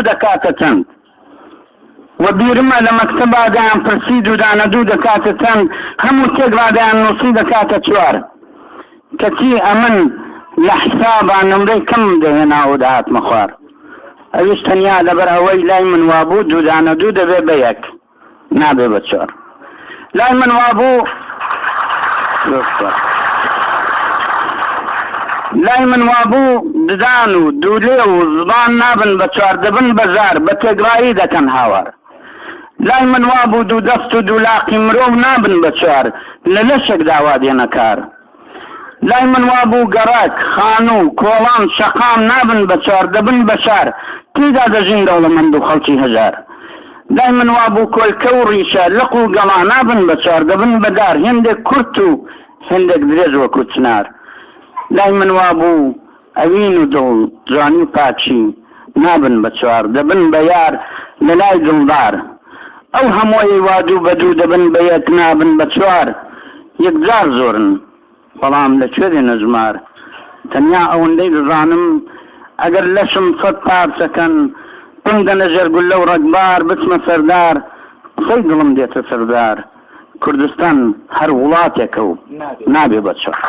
دەکاتە چەند و بیرمە لە مەکتەبا دایان پرسی دوودانە دوو دەکاتە چەند هەموو تێک ڕادایان نووسی دەکاتە چوار کەچی ئەمن لە حسابان نمرەی کەم دەهێناوە دەهاتمە خوار ئەویش تەنیا لەبەر ئەوەی لای من وابوو دوودانە دوو دەبێ بە یەک نابێ بە چوار لای من وابوو لای من وابوو ددان و دوولێ و زبان نابن بە چوار دەبن بەزار بە تێگڕایی دەکەن هاوار لای من وابوو دوو دەست و دوولاقی مرۆڤ نابن بە چوار لە لەشێک داوا دێنە کار لای من وابوو گەڕاک خان و کۆڵان شەقام نابن بە چوار دەبن بە شار تێدا دەژین دەوڵەمەند و خەڵکی هەژار لای من وابوو کۆلکە و ڕیشە لق و گەڵا نابن بە چوار دەبن بەدار هێندێک کورت و هێندێک درێژ وەکو چنار لای من وابوو ئەوین و دڵ جوانی و پاچی نابن بە چوار دەبن بە یار لە لای دڵدار ئەو هەمووی وادوو بەدوو دەبن بە یەک نابن بە چوار یەکجار زۆرن بەڵام لەکوێ دێنە ژمار تەنیا ئەوەندەی دەزانم ئەگەر لەشم سەد پارچەکەن پندە لە ژەرگول لەو ڕەگبار بچمە سەردار قسەی دڵم دێتە سەردار کوردستان هەر وڵاتێکە و نابێ بە چوار